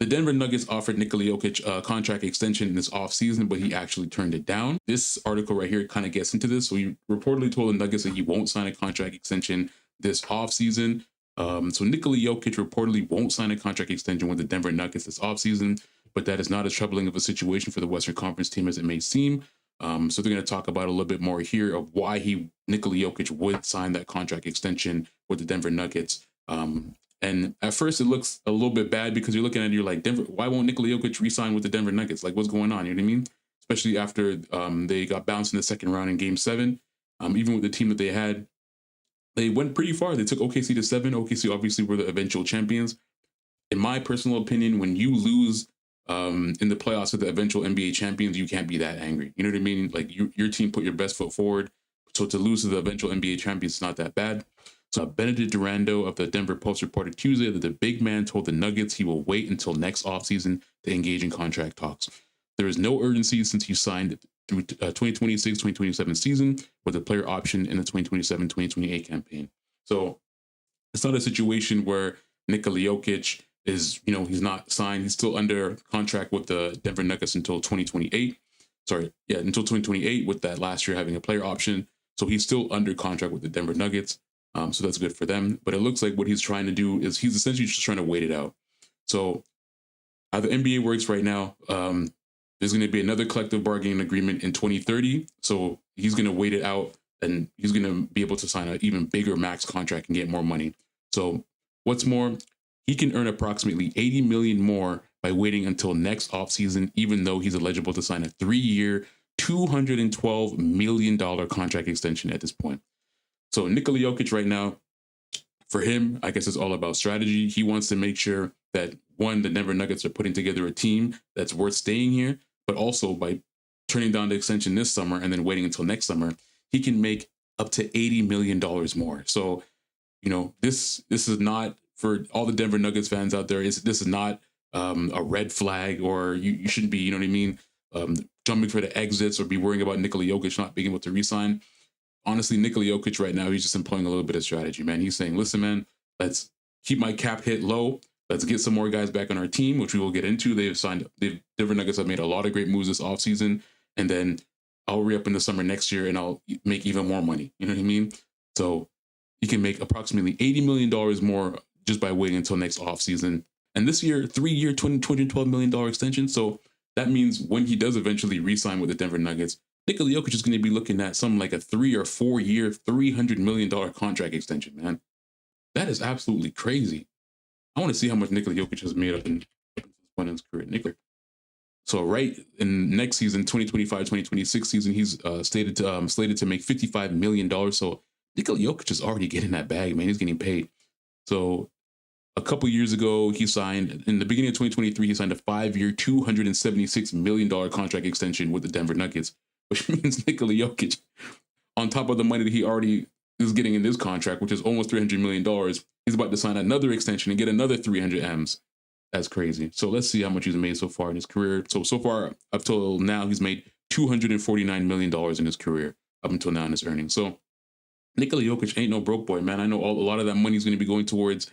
The Denver Nuggets offered Nikola Jokic a contract extension in this offseason, but he actually turned it down. This article right here kind of gets into this. So he reportedly told the Nuggets that he won't sign a contract extension this offseason. So Nikola Jokic reportedly won't sign a contract extension with the Denver Nuggets this offseason, but that is not as troubling of a situation for the Western Conference team as it may seem. So they're going to talk about a little bit more here of why Nikola Jokic would sign that contract extension with the Denver Nuggets. And at first it looks a little bit bad because you're looking at it, you're like, Denver, why won't Nikola Jokic re-sign with the Denver Nuggets? Like, what's going on? You know what I mean? Especially after they got bounced in the second round in Game 7. Even with the team that they had, they went pretty far. They took OKC to 7. OKC obviously were the eventual champions. In my personal opinion, when you lose in the playoffs to the eventual NBA champions, you can't be that angry. You know what I mean? Like your team put your best foot forward. So to lose to the eventual NBA champions is not that bad. So Benedict Durando of the Denver Post reported Tuesday that the big man told the Nuggets he will wait until next offseason to engage in contract talks. There is no urgency since he signed through 2026-2027 season with a player option in the 2027-2028 campaign. So it's not a situation where Nikola Jokic is, he's not signed. He's still under contract with the Denver Nuggets until 2028. Until 2028 with that last year having a player option. So he's still under contract with the Denver Nuggets. So that's good for them. But it looks like what he's trying to do is he's essentially just trying to wait it out. So how the NBA works right now, there's going to be another collective bargaining agreement in 2030. So he's going to wait it out and he's going to be able to sign an even bigger max contract and get more money. So what's more, he can earn approximately $80 million more by waiting until next offseason, even though he's eligible to sign a 3-year, $212 million contract extension at this point. So Nikola Jokic right now, for him, I guess it's all about strategy. He wants to make sure that, one, the Denver Nuggets are putting together a team that's worth staying here, but also by turning down the extension this summer and then waiting until next summer, he can make up to $80 million more. So, this is not, for all the Denver Nuggets fans out there, this is not a red flag, or you shouldn't be, jumping for the exits or be worrying about Nikola Jokic not being able to re-sign. Honestly, Nikola Jokic right now, he's just employing a little bit of strategy, man. He's saying, listen, man, let's keep my cap hit low. Let's get some more guys back on our team, which we will get into. Denver Nuggets have made a lot of great moves this offseason. And then I'll re-up in the summer next year and I'll make even more money. You know what I mean? So he can make approximately $80 million more just by waiting until next offseason. And this year, 3-year, $212 million extension. So that means when he does eventually re-sign with the Denver Nuggets, Nikola Jokic is going to be looking at something like a 3 or 4 year, $300 million contract extension, man. That is absolutely crazy. I want to see how much Nikola Jokic has made up in his career. So right in next season, 2025-2026 season, he's slated to make $55 million. So Nikola Jokic is already getting that bag, man. He's getting paid. So a couple years ago, he signed, in the beginning of 2023, he signed a 5-year, $276 million contract extension with the Denver Nuggets, which means Nikola Jokic, on top of the money that he already is getting in this contract, which is almost $300 million, he's about to sign another extension and get another 300 M's. That's crazy. So let's see how much he's made so far in his career. So far, up till now, he's made $249 million in his career, up until now in his earnings. So Nikola Jokic ain't no broke boy, man. I know a lot of that money is going to be going towards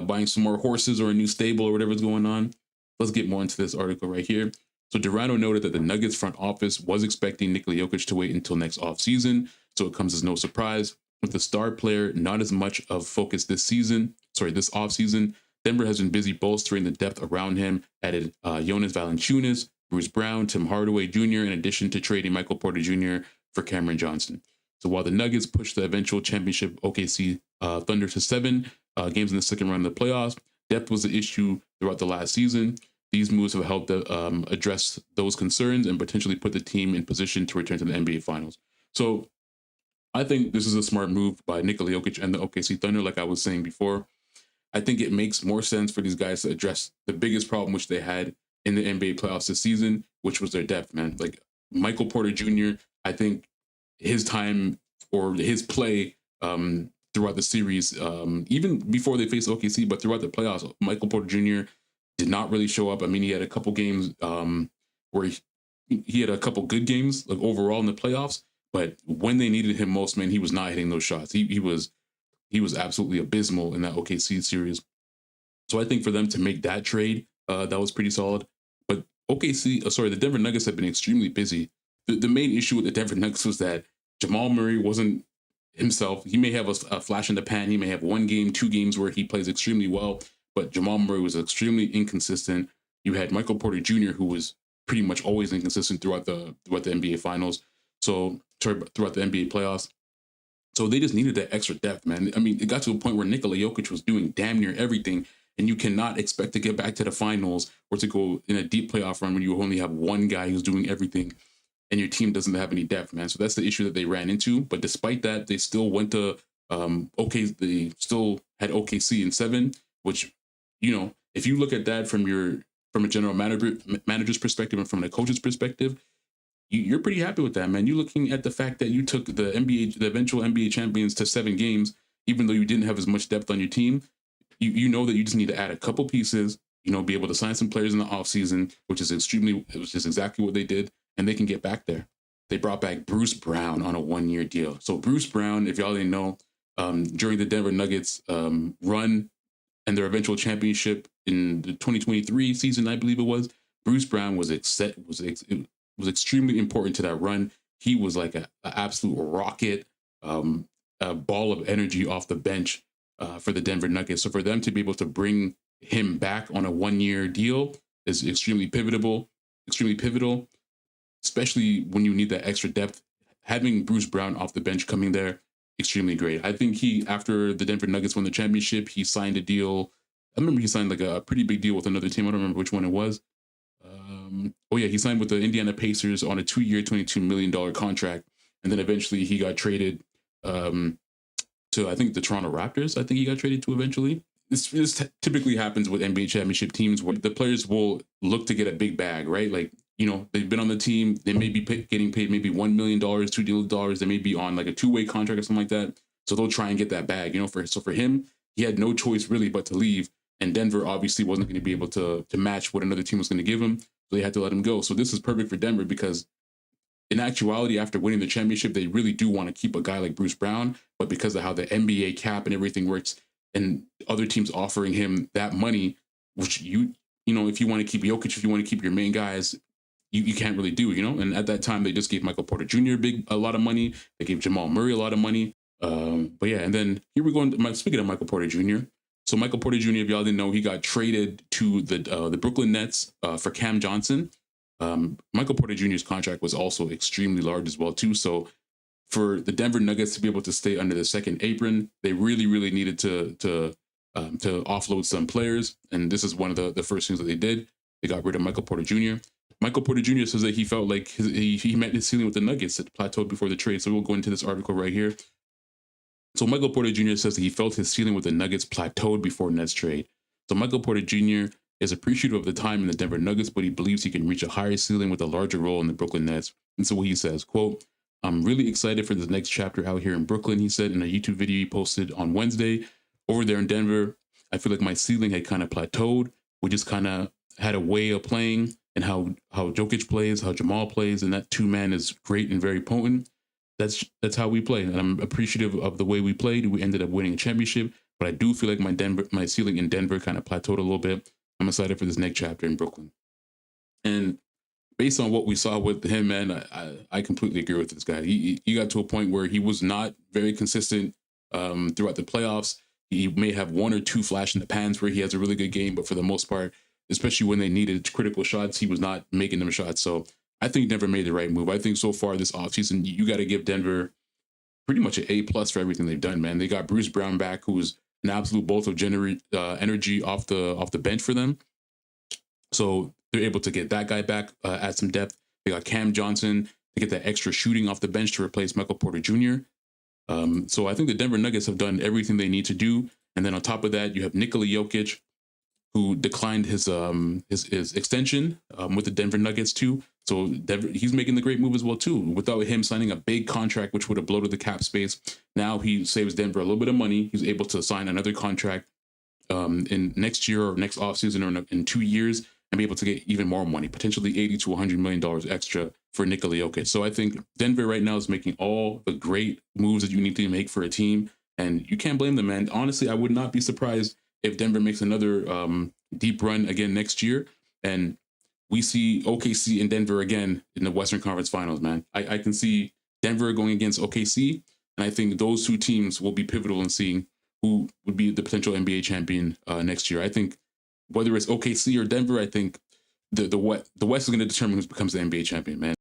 buying some more horses or a new stable or whatever's going on. Let's get more into this article right here. So Durano noted that the Nuggets front office was expecting Nikola Jokic to wait until next offseason, so it comes as no surprise. With the star player not as much of focus this offseason, Denver has been busy bolstering the depth around him, added Jonas Valanciunas, Bruce Brown, Tim Hardaway Jr., in addition to trading Michael Porter Jr. for Cameron Johnson. So while the Nuggets pushed the eventual championship OKC Thunder to 7 games in the second round of the playoffs, depth was the issue throughout the last season. These moves have helped address those concerns and potentially put the team in position to return to the NBA Finals. So I think this is a smart move by Nikola Jokic and the OKC Thunder, like I was saying before. I think it makes more sense for these guys to address the biggest problem which they had in the NBA playoffs this season, which was their depth, man. Like Michael Porter Jr., I think his time or his play throughout the series, even before they faced OKC, but throughout the playoffs, Michael Porter Jr. did not really show up. I mean, he had a couple games where he had a couple good games, like overall in the playoffs, but when they needed him most, man, he was not hitting those shots. He was absolutely abysmal in that OKC series. So I think for them to make that trade that was pretty solid. But the Denver Nuggets have been extremely busy. The main issue with the Denver Nuggets was that Jamal Murray wasn't himself. He may have a flash in the pan. He may have 1 game, 2 games where he plays extremely well, but Jamal Murray was extremely inconsistent. You had Michael Porter Jr., who was pretty much always inconsistent throughout the NBA Finals. Throughout the NBA playoffs. So they just needed that extra depth, man. I mean, it got to a point where Nikola Jokic was doing damn near everything, and you cannot expect to get back to the finals or to go in a deep playoff run when you only have one guy who's doing everything and your team doesn't have any depth, man. So that's the issue that they ran into. But despite that, they still went to they still had OKC in 7, which, if you look at that from a general manager's perspective and from the coach's perspective, you're pretty happy with that, man. You're looking at the fact that you took the eventual NBA champions to 7 games, even though you didn't have as much depth on your team. You know that you just need to add a couple pieces, be able to sign some players in the offseason, which is exactly what they did, and they can get back there. They brought back Bruce Brown on a 1-year deal. So Bruce Brown, if y'all didn't know, during the Denver Nuggets run and their eventual championship in the 2023 season, I believe it was, Bruce Brown was extremely important to that run. He was like an absolute rocket, a ball of energy off the bench for the Denver Nuggets. So for them to be able to bring him back on a 1-year deal is extremely pivotal, especially when you need that extra depth. Having Bruce Brown off the bench coming there, extremely great. I think after the Denver Nuggets won the championship, he signed a deal. I remember he signed like a pretty big deal with another team. I don't remember which one it was. He signed with the Indiana Pacers on a 2-year, $22 million contract. And then eventually he got traded to, I think, the Toronto Raptors. I think he got traded to eventually. This typically happens with NBA championship teams where the players will look to get a big bag, right? Like, they've been on the team. They may be getting paid maybe $1 million, $2 million. They may be on like a 2-way contract or something like that. So they'll try and get that bag, So for him, he had no choice really but to leave. And Denver obviously wasn't going to be able to match what another team was going to give him. So they had to let him go. So this is perfect for Denver because in actuality, after winning the championship, they really do want to keep a guy like Bruce Brown. But because of how the NBA cap and everything works and other teams offering him that money, which if you want to keep Jokic, if you want to keep your main guys, you can't really do, And at that time, they just gave Michael Porter Jr. a lot of money. They gave Jamal Murray a lot of money. But yeah, and then here we're going. Speaking of Michael Porter Jr., so Michael Porter Jr., if y'all didn't know, he got traded to the Brooklyn Nets for Cam Johnson. Michael Porter Jr.'s contract was also extremely large as well too. So for the Denver Nuggets to be able to stay under the second apron, they really, really needed to offload some players, and this is one of the first things that they did. They got rid of Michael Porter Jr. Michael Porter Jr. says that he felt like he met his ceiling with the Nuggets that plateaued before the trade. So we'll go into this article right here. So Michael Porter Jr. says that he felt his ceiling with the Nuggets plateaued before Nets trade. So Michael Porter Jr. is appreciative of the time in the Denver Nuggets, but he believes he can reach a higher ceiling with a larger role in the Brooklyn Nets. And so what he says, quote, "I'm really excited for the next chapter out here in Brooklyn," he said in a YouTube video he posted on Wednesday. "Over there in Denver, I feel like my ceiling had kind of plateaued. We just kind of had a way of playing and how Jokic plays, how Jamal plays, and that 2-man is great and very potent. That's how we play, and I'm appreciative of the way we played. We ended up winning a championship, but I do feel like my ceiling in Denver kind of plateaued a little bit. I'm excited for this next chapter in Brooklyn." And based on what we saw with him, man, I completely agree with this guy. He got to a point where he was not very consistent throughout the playoffs. He may have 1 or 2 flash in the pans where he has a really good game, but for the most part, especially when they needed critical shots, he was not making them shots. So I think Denver made the right move. I think so far this offseason, you got to give Denver pretty much an A+ for everything they've done, man. They got Bruce Brown back, who's an absolute bolt of energy off the bench for them. So they're able to get that guy back, add some depth. They got Cam Johnson to get that extra shooting off the bench to replace Michael Porter Jr. So I think the Denver Nuggets have done everything they need to do. And then on top of that, you have Nikola Jokic, who declined his extension with the Denver Nuggets too. So he's making the great move as well too. Without him signing a big contract, which would have bloated the cap space, now he saves Denver a little bit of money. He's able to sign another contract in next year or next offseason or in 2 years and be able to get even more money, potentially $80 to $100 million extra for Nikola Jokic. So I think Denver right now is making all the great moves that you need to make for a team, and you can't blame them, man. Honestly, I would not be surprised if Denver makes another deep run again next year, and we see OKC and Denver again in the Western Conference Finals, man. I can see Denver going against OKC, and I think those two teams will be pivotal in seeing who would be the potential NBA champion next year. I think whether it's OKC or Denver, I think the West is going to determine who becomes the NBA champion, man.